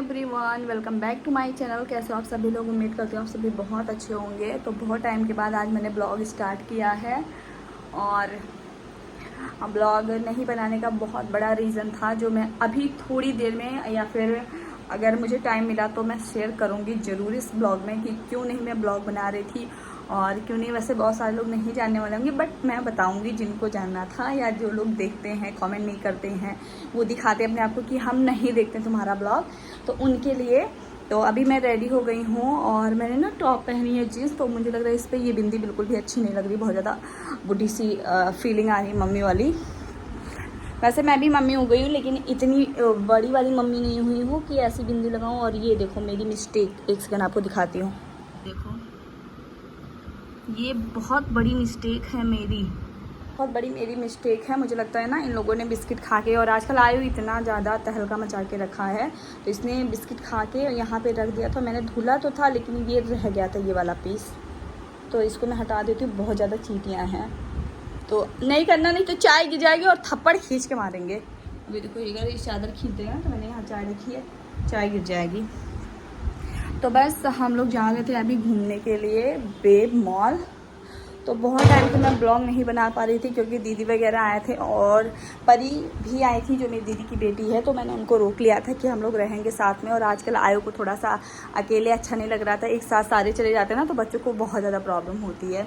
Everyone, welcome back to my channel. कैसे हो आप सभी लोग? उम्मीद करती हूँ आप सभी बहुत अच्छे होंगे। तो बहुत टाइम के बाद आज मैंने ब्लॉग स्टार्ट किया है और ब्लॉग नहीं बनाने का बहुत बड़ा रीज़न था जो मैं अभी थोड़ी देर में या फिर अगर मुझे टाइम मिला तो मैं शेयर करूँगी ज़रूर इस ब्लॉग में कि क्यों नहीं मैं ब्लॉग बना रही थी और क्यों नहीं। वैसे बहुत सारे लोग नहीं जानने वाले होंगे बट मैं बताऊंगी जिनको जानना था, या जो लोग देखते हैं कमेंट नहीं करते हैं, वो दिखाते अपने आप को कि हम नहीं देखते तुम्हारा ब्लॉग, तो उनके लिए। तो अभी मैं रेडी हो गई हूँ और मैंने ना टॉप पहनी है जीन्स, तो मुझे लग रहा है इस पर ये बिंदी बिल्कुल भी अच्छी नहीं लग रही, बहुत ज़्यादा बुढ़ी सी फीलिंग आ रही मम्मी वाली। वैसे मैं भी मम्मी हो गई हूँ लेकिन इतनी बड़ी वाली मम्मी नहीं हुई हूँ कि ऐसी बिंदी लगाऊँ। और ये देखो मेरी मिस्टेक, एक सेकंड आपको दिखाती हूँ। देखो ये बहुत बड़ी मिस्टेक है मेरी, बहुत बड़ी मेरी मिस्टेक है। मुझे लगता है ना इन लोगों ने बिस्किट खा के, और आजकल आयु इतना ज़्यादा तहलका मचा के रखा है, तो इसने बिस्किट खा के यहाँ पे रख दिया था। मैंने धुला तो था लेकिन ये रह गया था ये वाला पीस, तो इसको मैं हटा देती हूँ। बहुत ज़्यादा चींटियाँ हैं तो नहीं करना, नहीं तो चाय गिर जाएगी और थप्पड़ खींच के मारेंगे। अभी देखो ये चादर खींच देगा तो मैंने यहाँ चाय रखी है, चाय गिर जाएगी। तो बस हम लोग जा रहे थे अभी घूमने के लिए बेब मॉल। तो बहुत टाइम से मैं ब्लॉग नहीं बना पा रही थी क्योंकि दीदी वगैरह आए थे और परी भी आई थी जो मेरी दीदी की बेटी है, तो मैंने उनको रोक लिया था कि हम लोग रहेंगे साथ में। और आजकल आयु को थोड़ा सा अकेले अच्छा नहीं लग रहा था, एक साथ सारे चले जाते हैं ना तो बच्चों को बहुत ज़्यादा प्रॉब्लम होती है,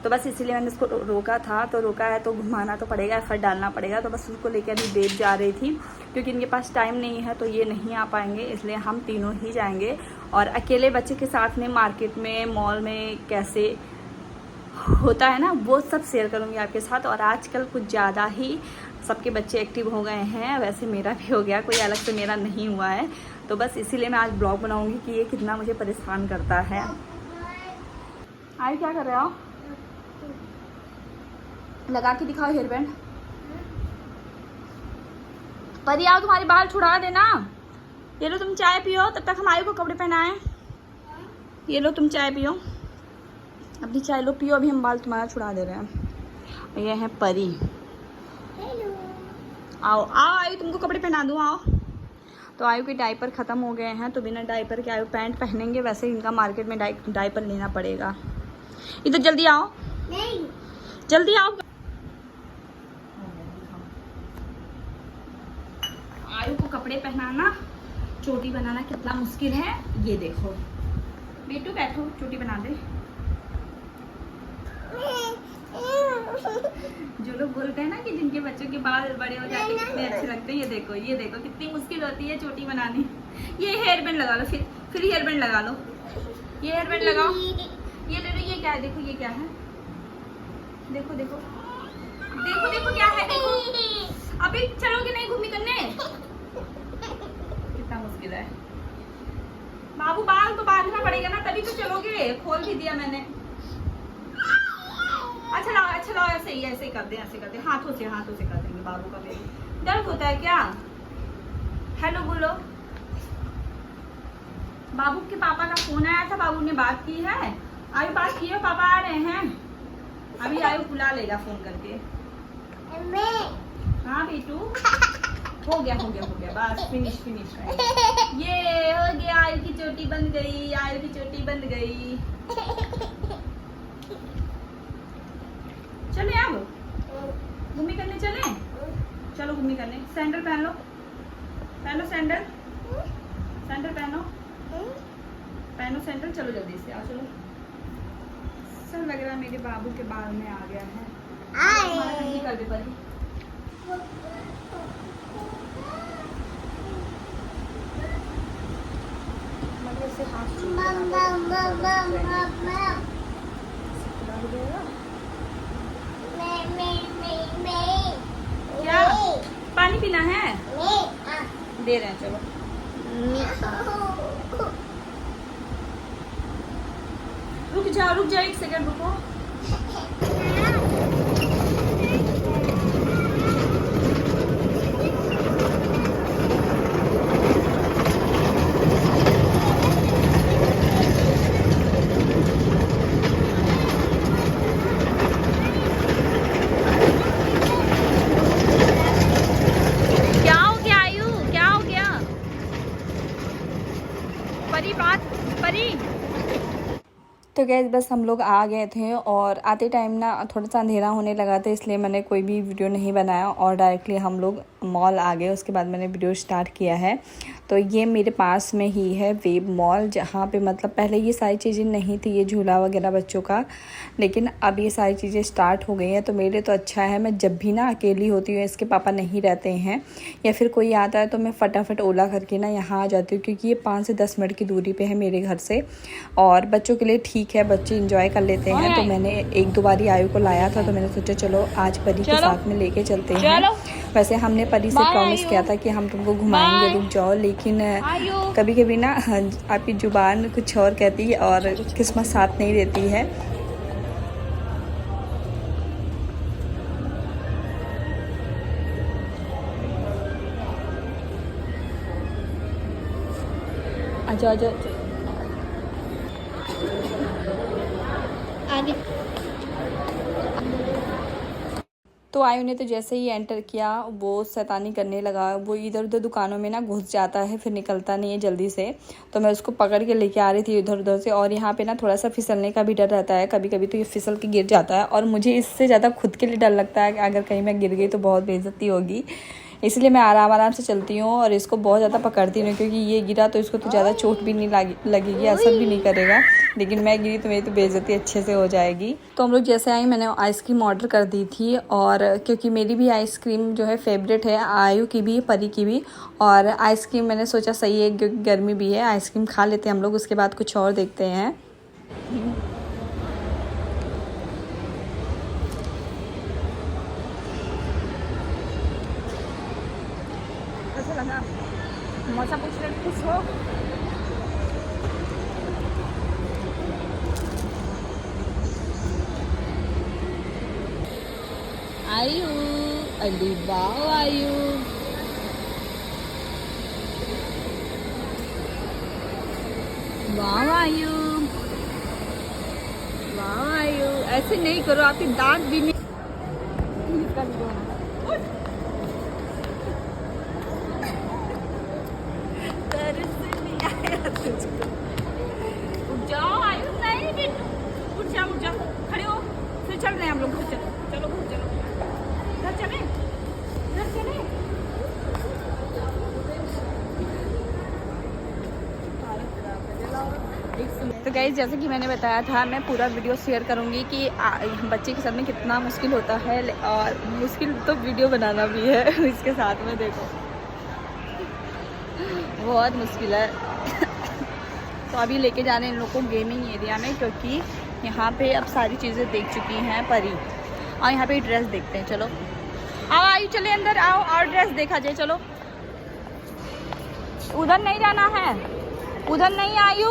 तो बस इसीलिए मैंने उसको रोका था। तो रोका है तो घुमाना तो पड़ेगा, एफर्ट डालना पड़ेगा। तो बस उसको लेकर अभी बेब जा रही थी क्योंकि इनके पास टाइम नहीं है तो ये नहीं आ पाएंगे, इसलिए हम तीनों ही जाएंगे। और अकेले बच्चे के साथ में मार्केट में मॉल में कैसे होता है ना वो सब शेयर करूँगी आपके साथ। और आजकल कुछ ज़्यादा ही सबके बच्चे एक्टिव हो गए हैं, वैसे मेरा भी हो गया, कोई अलग से मेरा नहीं हुआ है। तो बस इसीलिए मैं आज ब्लॉग बनाऊँगी कि ये कितना मुझे परेशान करता है। आई क्या कर रहे हो? लगा के दिखाओ हेयर बैंड। परी आओ तुम्हारे बाल छुड़ा देना। ये लो तुम चाय पियो, तब तक हम आयु को कपड़े पहनाएं। ये लो तुम चाय पियो, अपनी चाय लो पियो, अभी हम बाल तुम्हारा छुड़ा दे रहे हैं। ये है परी। आओ आओ आयु तुमको कपड़े पहना दूँ, आओ। तो आयु के डायपर ख़त्म हो गए हैं तो बिना डायपर के आयु पैंट पहनेंगे, वैसे इनका मार्केट में डायपर लेना पड़ेगा। इधर जल्दी आओ, नहीं जल्दी आओ। आयु को कपड़े पहनाना, चोटी बनाना कितना मुश्किल है ये देखो। बेटू बैठो, चोटी बना दे। जो लोग बोलते हैं ना कि जिनके बच्चों के बाल बड़े हो जाते हैं कितने अच्छे लगते हैं, ये देखो कितनी मुश्किल होती है चोटी बनानी। ये हेयर बैंड लगा लो, फिर हेयर बैंड लगा लो, ये हेयर बैंड लगाओ। ये ले लो, ये क्या है देखो, ये क्या है देखो देखो देखो देखो क्या है देखो। अभी चलोगे नहीं घूमी करने? कितना मुश्किल है बाबू, बाल तो बांधना पड़ेगा ना तभी तो चलोगे। खोल भी दिया मैंने। अच्छा लाओ ऐसे ही करते हैं, हाथों से कर देंगे। बाबू का बेबी दर्द होता है क्या? हेलो बोलो। बाबू के पापा का फोन आया था, बाबू ने बात की है। आयु बात की है, पापा आ रहे हैं अभी। आयु बुला लेगा फोन करके। हाँ बेटू, हो गया बस फिनिश। ये हो गया, आयु की चोटी बन गई। चले अब घूमी करने चले, चलो घूमी करने। सैंडल पहन लो सैंडल पहनो सैंडल। चलो जल्दी से आओ, चलो। सर लग रहा है मेरे बाबू के बाल में आ गया है। कर दे परी। से हाथ क्या पानी पीना है? दे रहे हैं, चलो। रुक जाओ एक सेकंड रुको। परी बात परी। तो गैस बस हम लोग आ गए थे और आते टाइम ना थोड़ा सा अंधेरा होने लगा था, इसलिए मैंने कोई भी वीडियो नहीं बनाया और डायरेक्टली हम लोग मॉल आ गए। उसके बाद मैंने वीडियो स्टार्ट किया है। तो ये मेरे पास में ही है वेब मॉल, जहाँ पे मतलब पहले ये सारी चीज़ें नहीं थी, ये झूला वगैरह बच्चों का, लेकिन अब ये सारी चीज़ें स्टार्ट हो गई हैं। तो मेरे तो अच्छा है, मैं जब भी ना अकेली होती हूँ, इसके पापा नहीं रहते हैं या फिर कोई आता है, तो मैं फटाफट ओला करके ना यहाँ आ जाती हूँ, क्योंकि ये 5 से 10 मिनट की दूरी पे है मेरे घर से और बच्चों के लिए ठीक है, बच्चे इंजॉय कर लेते हैं। तो मैंने 1-2 बार ही आयु को लाया था, तो मैंने सोचा चलो आज परी के साथ में लेके चलते हैं। वैसे हमने परी से प्रॉमिस किया था कि हम तुमको घुमाएंगे, रुक जाओ, लेकिन कभी कभी ना आपकी जुबान कुछ और कहती है और किस्मत साथ नहीं देती है। आजा आजा तो आयु ने तो जैसे ही एंटर किया वो शैतानी करने लगा। वो इधर उधर दुकानों में ना घुस जाता है, फिर निकलता नहीं है जल्दी से। तो मैं उसको पकड़ के लेके आ रही थी इधर उधर से, और यहाँ पे ना थोड़ा सा फिसलने का भी डर रहता है, कभी कभी तो ये फिसल के गिर जाता है और मुझे इससे ज़्यादा खुद के लिए डर लगता है कि अगर कहीं मैं गिर गई तो बहुत बेइज्जती होगी, इसलिए मैं आराम आराम से चलती हूँ और इसको बहुत ज़्यादा पकड़ती नहीं, क्योंकि ये गिरा तो इसको तो ज़्यादा चोट भी नहीं लगेगी, असर भी नहीं करेगा, लेकिन मैं गिरी तो मेरी तो बेइज्जती अच्छे से हो जाएगी। तो हम लोग जैसे आए, मैंने आइसक्रीम ऑर्डर कर दी थी, और क्योंकि मेरी भी आइसक्रीम जो है फेवरेट है, आयु की भी परी की भी, और आइसक्रीम मैंने सोचा सही है क्योंकि गर्मी भी है, आइसक्रीम खा लेते हैं हम लोग, उसके बाद कुछ और देखते हैं। मौसम पूछ रहे खुश हो? आयु अली वाह आयु, वाह आयु, वाह आयु, ऐसे नहीं करो, आपकी दांत भी नहीं कर दो। उठ जाओ आयु, नहीं बिट्टू, उठ जाओ, खड़े हो, फिर चल रहे हैं हम लोग, घर चलो, चलो घर चलो, घर चले, घर चले। तो गाइस जैसे कि मैंने बताया था, मैं पूरा वीडियो शेयर करूंगी कि बच्चे के साथ में कितना मुश्किल होता है, और मुश्किल तो वीडियो बनाना भी है इसके साथ में, देखो बहुत मुश्किल है। तो अभी लेके जाने इन लोग को गेमिंग एरिया में, क्योंकि यहाँ पे अब सारी चीज़ें देख चुकी हैं परी, और यहाँ पे ड्रेस देखते हैं। चलो आओ आयु, चले अंदर आओ और ड्रेस देखा जाए। चलो उधर नहीं जाना है, उधर नहीं आयु,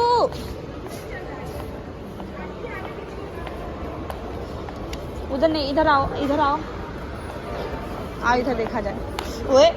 उधर नहीं, इधर आओ, इधर आओ, आओ इधर देखा जाए। ओए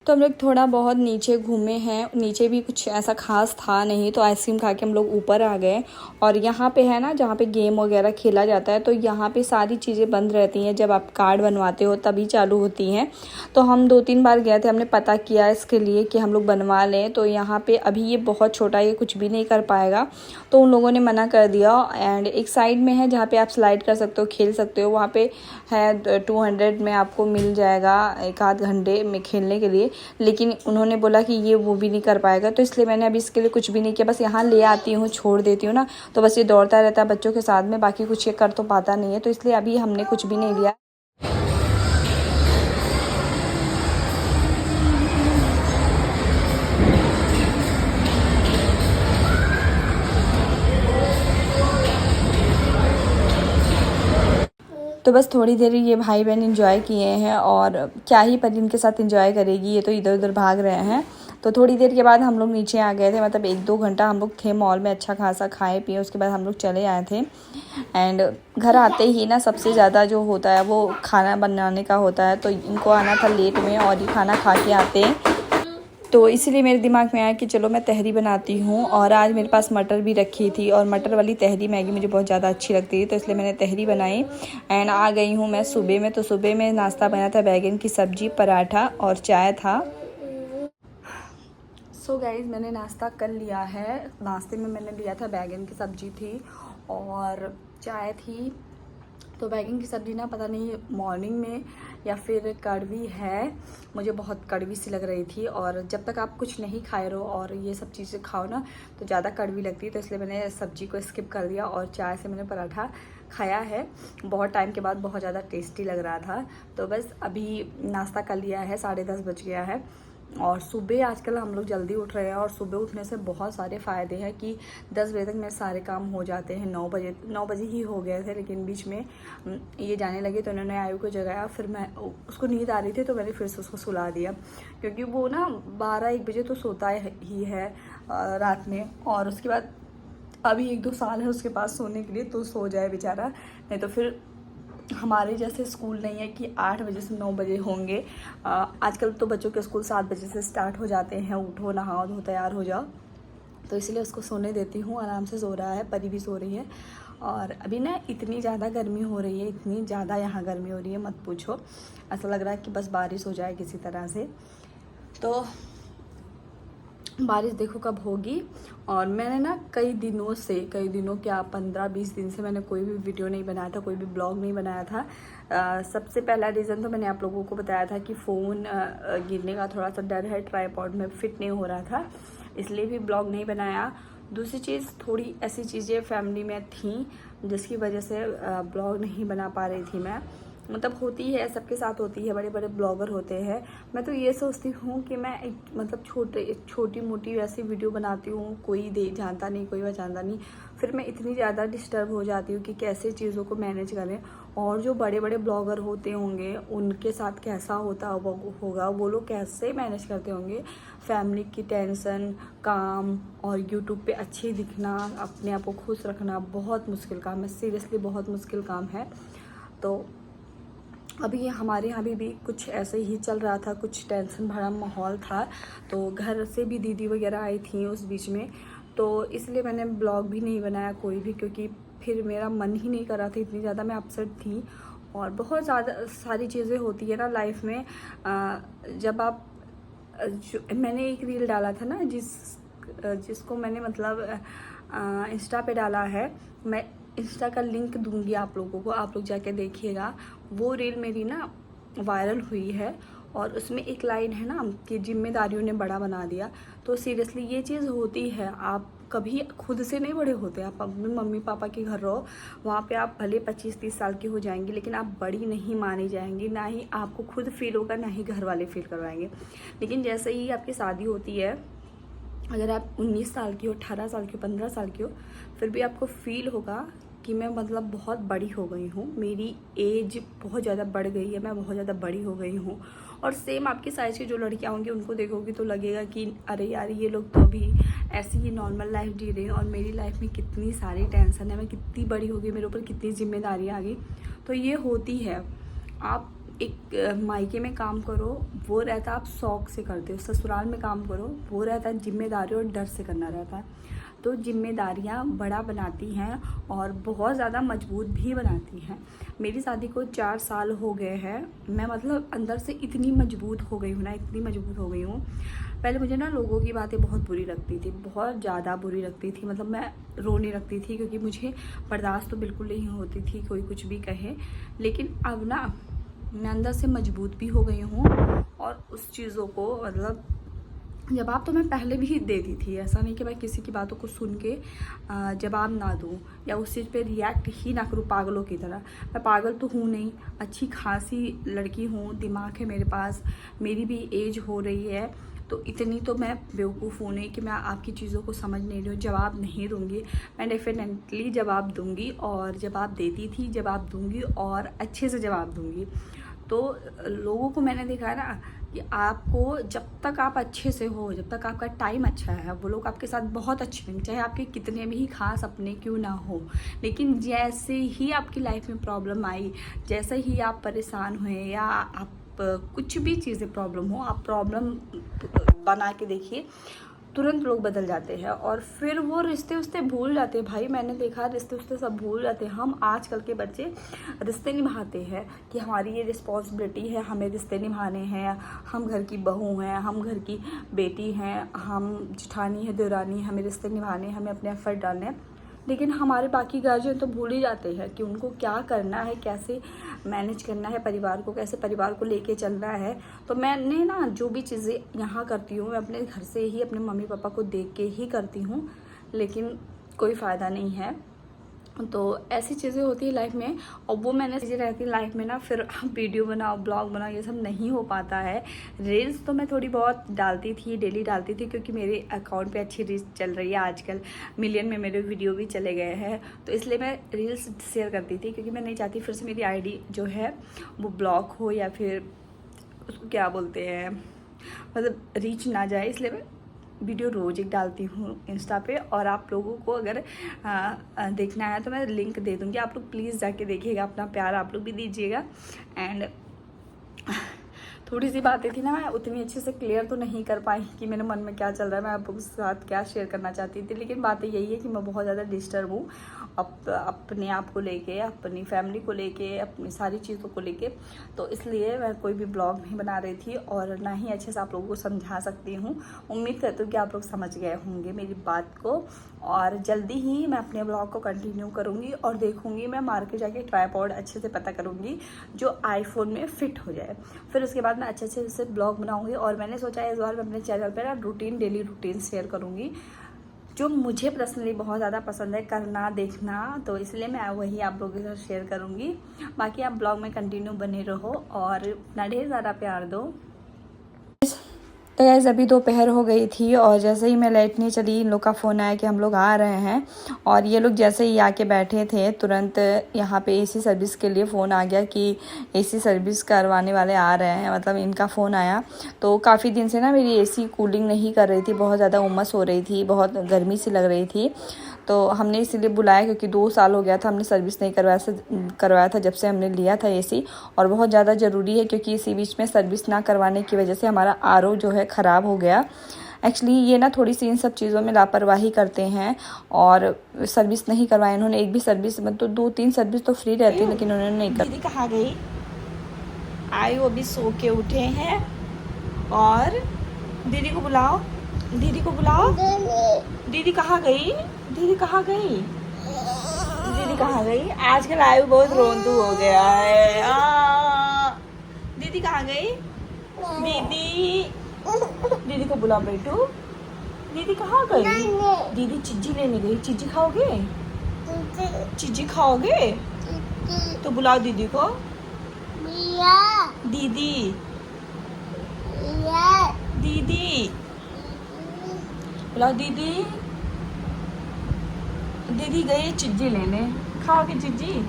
तो हम लोग थोड़ा बहुत नीचे घूमे हैं, नीचे भी कुछ ऐसा खास था नहीं, तो आइसक्रीम खा के हम लोग ऊपर आ गए। और यहाँ पे है ना, जहाँ पे गेम वगैरह खेला जाता है, तो यहाँ पे सारी चीज़ें बंद रहती हैं, जब आप कार्ड बनवाते हो तभी चालू होती हैं। तो हम 2-3 बार गए थे, हमने पता किया इसके लिए कि हम लोग बनवा लें, तो यहाँ पे अभी ये बहुत छोटा, ये कुछ भी नहीं कर पाएगा, तो उन लोगों ने मना कर दिया। एंड एक साइड में है जहाँ पे आप स्लाइड कर सकते हो, खेल सकते हो, वहाँ पे है 200 में आपको मिल जाएगा 1-आध घंटे में खेलने के लिए, लेकिन उन्होंने बोला कि ये वो भी नहीं कर पाएगा, तो इसलिए मैंने अभी इसके लिए कुछ भी नहीं किया। बस यहाँ ले आती हूँ, छोड़ देती हूँ ना, तो बस ये दौड़ता रहता है बच्चों के साथ में, बाकी कुछ ये कर तो पाता नहीं है, तो इसलिए अभी हमने कुछ भी नहीं लिया। तो बस थोड़ी देर ये भाई बहन एंजॉय किए हैं, और क्या ही पर इनके साथ एंजॉय करेगी, ये तो इधर उधर भाग रहे हैं। तो थोड़ी देर के बाद हम लोग नीचे आ गए थे, मतलब 1-2 घंटा हम लोग थे मॉल में, अच्छा खासा खाए पिए, उसके बाद हम लोग चले आए थे। एंड घर आते ही ना सबसे ज़्यादा जो होता है वो खाना बनाने का होता है, तो इनको आना था लेट में और ये खाना खा के आते हैं, तो इसीलिए मेरे दिमाग में आया कि चलो मैं तहरी बनाती हूँ। और आज मेरे पास मटर भी रखी थी, और मटर वाली तहरी मैगी मुझे बहुत ज़्यादा अच्छी लगती है, तो इसलिए मैंने तहरी बनाई। एंड आ गई हूँ मैं सुबह में, तो सुबह में नाश्ता बना था बैगन की सब्ज़ी, पराठा और चाय था। सो गाइज मैंने नाश्ता कर लिया है। नाश्ते में मैंने लिया था बैगन की सब्ज़ी थी और चाय थी। तो बैगन की सब्ज़ी ना पता नहीं मॉर्निंग में या फिर कड़वी है, मुझे बहुत कड़वी सी लग रही थी। और जब तक आप कुछ नहीं खाए रहो और ये सब चीज़ें खाओ ना तो ज़्यादा कड़वी लगती है, तो इसलिए मैंने सब्ज़ी को स्किप कर दिया और चाय से मैंने पराठा खाया है। बहुत टाइम के बाद बहुत ज़्यादा टेस्टी लग रहा था। तो बस अभी नाश्ता कर लिया है, 10:30 बज गया है। और सुबह आजकल हम लोग जल्दी उठ रहे हैं और सुबह उठने से बहुत सारे फ़ायदे हैं कि 10 बजे तक मेरे सारे काम हो जाते हैं। 9 बजे ही हो गए थे, लेकिन बीच में ये जाने लगे तो उन्होंने आयु को जगाया। फिर मैं उसको नींद आ रही थी तो मैंने फिर से उसको सुला दिया, क्योंकि वो ना 12-1 बजे तो सोता ही है रात में। और उसके बाद अभी 1-2 साल है उसके पास सोने के लिए, तो सो जाए बेचारा। नहीं तो फिर हमारे जैसे स्कूल नहीं है कि 8 बजे से 9 बजे होंगे। आजकल तो बच्चों के स्कूल 7 बजे से स्टार्ट हो जाते हैं। उठो, नहाओ धो, तैयार हो जाओ। तो इसलिए उसको सोने देती हूँ, आराम से सो रहा है। परी भी सो रही है। और अभी ना इतनी ज़्यादा गर्मी हो रही है, इतनी ज़्यादा यहाँ गर्मी हो रही है मत पूछो। ऐसा लग रहा है कि बस बारिश हो जाए किसी तरह से। तो बारिश देखो कब होगी। और मैंने ना कई दिनों क्या 15-20 दिन से मैंने कोई भी वीडियो नहीं बनाया था, कोई भी ब्लॉग नहीं बनाया था। सबसे पहला रीज़न तो मैंने आप लोगों को बताया था कि फ़ोन गिरने का थोड़ा सा डर है, ट्राइपॉड में फिट नहीं हो रहा था, इसलिए भी ब्लॉग नहीं बनाया। दूसरी चीज़, थोड़ी ऐसी चीज़ें फैमिली में थी जिसकी वजह से ब्लॉग नहीं बना पा रही थी मैं। मतलब होती है, सबके साथ होती है, बड़े बड़े ब्लॉगर होते हैं। मैं तो ये सोचती हूँ कि मैं एक मतलब छोटी मोटी वैसी वीडियो बनाती हूँ, कोई जानता नहीं, कोई पहचानता नहीं। फिर मैं इतनी ज़्यादा डिस्टर्ब हो जाती हूँ कि कैसे चीज़ों को मैनेज करें। और जो बड़े बड़े ब्लॉगर होते होंगे उनके साथ कैसा होता होगा, वो लोग कैसे मैनेज करते होंगे। फैमिली की टेंशन, काम और यूट्यूब पे अच्छे दिखना, अपने आप को खुश रखना बहुत मुश्किल काम है, सीरियसली बहुत मुश्किल काम है। तो अभी हमारे यहाँ भी कुछ ऐसे ही चल रहा था, कुछ टेंशन भरा माहौल था। तो घर से भी दीदी वगैरह आई थी उस बीच में, तो इसलिए मैंने ब्लॉग भी नहीं बनाया कोई भी, क्योंकि फिर मेरा मन ही नहीं कर रहा था, इतनी ज़्यादा मैं अपसेट थी। और बहुत ज़्यादा सारी चीज़ें होती है ना लाइफ में। जब आप मैंने एक रील डाला था ना जिसको मैंने मतलब इंस्टा पे डाला है। मैं इंस्टा का लिंक दूंगी आप लोगों को, आप लोग जाके देखिएगा। वो रील मेरी ना वायरल हुई है और उसमें एक लाइन है ना कि जिम्मेदारियों ने बड़ा बना दिया। तो सीरियसली ये चीज़ होती है, आप कभी खुद से नहीं बड़े होते। आप अपने मम्मी पापा के घर रहो, वहाँ पे आप भले 25-30 साल की हो जाएंगी, लेकिन आप बड़ी नहीं मानी जाएंगी। ना ही आपको खुद फील होगा, ना ही घर वाले फील करवाएंगे। लेकिन जैसे ही आपकी शादी होती है, अगर आप 19 साल की हो, 18 साल की हो, 15 साल की हो, फिर भी आपको फील होगा कि मैं मतलब बहुत बड़ी हो गई हूँ, मेरी एज बहुत ज़्यादा बढ़ गई है, मैं बहुत ज़्यादा बड़ी हो गई हूँ। और सेम आपकी साइज़ की जो लड़कियाँ होंगी उनको देखोगी तो लगेगा कि अरे यार ये लोग तो अभी ऐसी ही नॉर्मल लाइफ जी रहे हैं और मेरी लाइफ में कितनी सारी टेंशन है, मैं कितनी बड़ी हो गई, मेरे ऊपर कितनी जिम्मेदारियाँ आ गई। तो ये होती है। आप एक मायके में काम करो, वो रहता आप शौक से करते हो। ससुराल में काम करो, वो रहता है जिम्मेदारी और डर से करना रहता है। तो जिम्मेदारियाँ बड़ा बनाती हैं और बहुत ज़्यादा मजबूत भी बनाती हैं। मेरी शादी को 4 साल हो गए हैं, मैं मतलब अंदर से इतनी मजबूत हो गई हूँ ना, इतनी मजबूत हो गई हूँ। पहले मुझे ना लोगों की बातें बहुत बुरी लगती थी, बहुत ज़्यादा बुरी लगती थी। मतलब मैं रोने लगती थी, क्योंकि मुझे बर्दाश्त तो बिल्कुल नहीं होती थी कोई कुछ भी कहे। लेकिन अब ना मैं अंदर से मजबूत भी हो गई हूँ और उस चीज़ों को मतलब जवाब तो मैं पहले भी देती थी। ऐसा नहीं कि मैं किसी की बातों को सुन के जवाब ना दूँ या उस चीज़ पे रिएक्ट ही ना करूँ पागलों की तरह। मैं पागल तो हूँ नहीं, अच्छी खासी लड़की हूँ, दिमाग है मेरे पास, मेरी भी एज हो रही है। तो इतनी तो मैं बेवकूफ़ हूँ नहीं कि मैं आपकी चीज़ों को समझ नहीं रही हूँ, जवाब नहीं दूँगी। मैं डेफिनेटली जवाब दूँगी और जवाब देती थी, जवाब दूँगी और अच्छे से जवाब दूँगी। तो लोगों को मैंने देखा ना कि आपको जब तक आप अच्छे से हो, जब तक आपका टाइम अच्छा है, वो लोग आपके साथ बहुत अच्छे रहेंगे, चाहे आपके कितने भी खास अपने क्यों ना हो। लेकिन जैसे ही आपकी लाइफ में प्रॉब्लम आई, जैसे ही आप परेशान हुए या आप कुछ भी चीज़ें प्रॉब्लम हो, आप प्रॉब्लम बना के देखिए, तुरंत लोग बदल जाते हैं और फिर वो रिश्ते उस्ते भूल जाते हैं। भाई मैंने देखा रिश्ते उस्ते सब भूल जाते हैं। हम आजकल के बच्चे रिश्ते निभाते हैं कि हमारी ये रिस्पॉन्सिबिलिटी है, हमें रिश्ते निभाने हैं, हम घर की बहू हैं, हम घर की बेटी हैं, हम जिठानी है, देवरानी, हमें रिश्ते निभाने हैं, हमें अपने एफर्ट डालने हैं। लेकिन हमारे बाकी गार्जियन तो भूल ही जाते हैं कि उनको क्या करना है, कैसे मैनेज करना है परिवार को, कैसे परिवार को लेके चलना है। तो मैंने ना जो भी चीज़ें यहाँ करती हूँ मैं अपने घर से ही, अपने मम्मी पापा को देख के ही करती हूँ, लेकिन कोई फ़ायदा नहीं है। तो ऐसी चीज़ें होती है लाइफ में, और वो मैंने चीज़ें रहती है लाइफ में ना, फिर वीडियो बनाओ, ब्लॉग बनाओ, ये सब नहीं हो पाता है। रील्स तो मैं थोड़ी बहुत डालती थी, डेली डालती थी, क्योंकि मेरे अकाउंट पे अच्छी रीच चल रही है आजकल, मिलियन में मेरे वीडियो भी चले गए हैं, तो इसलिए मैं रील्स शेयर करती थी, क्योंकि मैं नहीं चाहती फिर से मेरी आईडी जो है वो ब्लॉक हो, या फिर उसको क्या बोलते हैं, मतलब रीच ना जाए, इसलिए मैं वीडियो रोज़ एक डालती हूँ इंस्टा पे। और आप लोगों को अगर देखना है तो मैं लिंक दे दूँगी, आप लोग प्लीज़ जाके देखिएगा, अपना प्यार आप लोग भी दीजिएगा। एंड थोड़ी सी बातें थी ना, मैं उतनी अच्छे से क्लियर तो नहीं कर पाई कि मेरे मन में क्या चल रहा है, मैं आप लोगों के साथ क्या शेयर करना चाहती थी। लेकिन बात यही है कि मैं बहुत ज़्यादा डिस्टर्ब हूँ अपने आप को लेके, अपनी फैमिली को लेके, अपनी सारी चीज़ों को लेके, तो इसलिए मैं कोई भी ब्लॉग नहीं बना रही थी और ना ही अच्छे से आप लोगों को समझा सकती हूँ। उम्मीद करती हूँ कि आप लोग समझ गए होंगे मेरी बात को, और जल्दी ही मैं अपने ब्लॉग को कंटिन्यू करूँगी और देखूँगी, मैं मार्केट जाके ट्राइपॉड अच्छे से पता करूँगी जो आईफोन में फिट हो जाए, फिर उसके बाद मैं अच्छे से ब्लॉग बनाऊँगी। और मैंने सोचा है इस बार मैं अपने चैनल पर ना डेली रूटीन शेयर करूँगी, जो मुझे पर्सनली बहुत ज़्यादा पसंद है करना, देखना, तो इसलिए मैं वही आप लोगों के साथ शेयर करूँगी। बाकी आप ब्लॉग में कंटिन्यू बने रहो और अपना ढेर ज़्यादा प्यार दो। तो गाइस अभी दोपहर हो गई थी और जैसे ही मैं लेटने चली, इन लोग का फ़ोन आया कि हम लोग आ रहे हैं, और ये लोग जैसे ही आके बैठे थे तुरंत यहाँ पे एसी सर्विस के लिए फ़ोन आ गया कि एसी सर्विस करवाने वाले आ रहे हैं, मतलब इनका फ़ोन आया। तो काफ़ी दिन से ना मेरी एसी कूलिंग नहीं कर रही थी, बहुत ज़्यादा उमस हो रही थी, बहुत गर्मी सी लग रही थी, तो हमने इसीलिए बुलाया, क्योंकि 2 साल हो गया था हमने सर्विस नहीं करवाया था जब से हमने लिया था एसी, और बहुत ज़्यादा ज़रूरी है, क्योंकि इसी बीच में सर्विस ना करवाने की वजह से हमारा आरओ जो है ख़राब हो गया। एक्चुअली ये ना थोड़ी सी इन सब चीज़ों में लापरवाही करते हैं और सर्विस नहीं करवाए इन्होंने, एक भी सर्विस, मतलब 2-3 सर्विस तो फ्री रहती है, लेकिन उन्होंने नहीं कर। दीदी कहाँ गई? आयु अभी सो के उठे हैं, और दीदी को बुलाओ, दीदी को बुलाओ। दीदी कहाँ गई? दीदी कहाँ गई? दीदी कहाँ गई? आजकल आयु बहुत रोंदू हो गया है। दीदी कहाँ गई? दीदी, दीदी को बुला बेटू। दीदी कहाँ गई? दीदी चिज्जी लेने गई। चिज्जी खाओगे? चिज्जी खाओगे? तो बुलाओ दीदी को। दीदी, दीदी बुलाओ दीदी। दीदी गई चिज्जी लेने, खाओगे चिज्जी?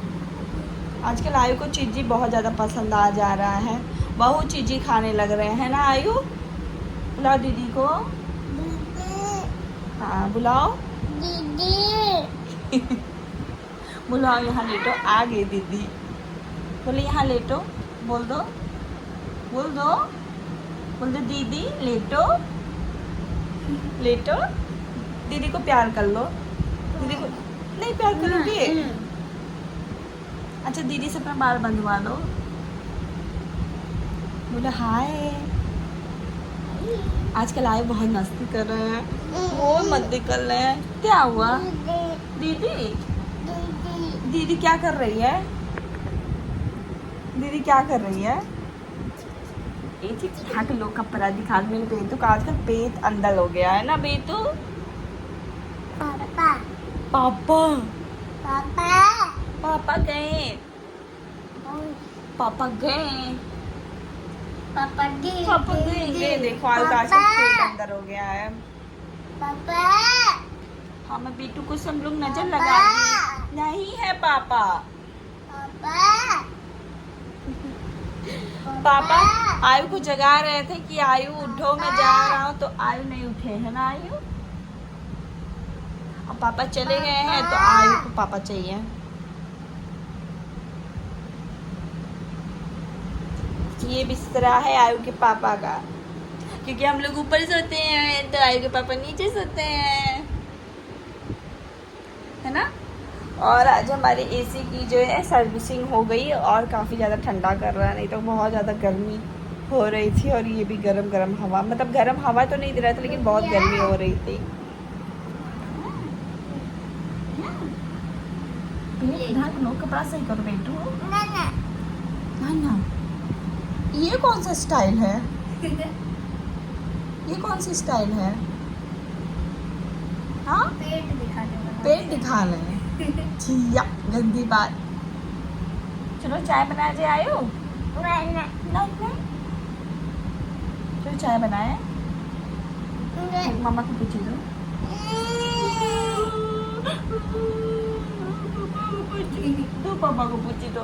आजकल आयु को चिज्जी बहुत ज़्यादा पसंद आ जा रहा है, बहुत चिज्जी खाने लग रहे हैं ना आयु। बुलाओ दीदी को। हाँ बुलाओ दीदी। बुलाओ, यहाँ लेटो, आ गई दीदी। बोले यहाँ लेटो, बोल दो, बोल दो, बोल दो दीदी लेटो, लेटो। दीदी को प्यार कर लो, दीदी को नहीं प्यार करोगे? अच्छा दीदी से अपना बाल बंधवा लो। बोले हाय। आजकल आए बहुत मस्ती कर रहे हैं, वो मत कर रहे हैं। क्या हुआ? दीदी, दीदी क्या कर रही है? दीदी क्या कर रही है? एक यहाँ के लोग कपड़ा दिखा, मेरे बेटू का आजकल पेट अंदर हो गया है ना बेटू। पापा पापा पापा पापा गए, पापा गए, पापा गए। देखो आजकल पेट अंदर हो गया है। पापा, हाँ मैं बेटू को सब लोग नजर लगा नहीं है। पापा पापा आयु को जगा रहे थे कि आयु उठो, मैं जा रहा हूँ, तो आयु नहीं उठे है ना आयु। अब पापा चले गए हैं तो आयु को पापा चाहिए। ये बिस्तरा है आयु के पापा का, क्योंकि हम लोग ऊपर सोते हैं तो आयु के पापा नीचे सोते हैं, है ना। और आज हमारे एसी की जो है सर्विसिंग हो गई और काफ़ी ज़्यादा ठंडा कर रहा है, नहीं तो बहुत ज़्यादा गर्मी हो रही थी। और ये भी गरम गरम हवा, मतलब गरम हवा तो नहीं दे रहा था लेकिन बहुत गर्मी हो रही थी। कपड़ा सही करो बेटू। ना ये कौन सा स्टाइल है? ये कौन सी स्टाइल है? हाँ पेट दिखा रहे छिया, गंदी बात। चलो चाय बना जे आयो ना, चलो चाय बनाए। मामा को पूछे दो पापा को पूछी दो।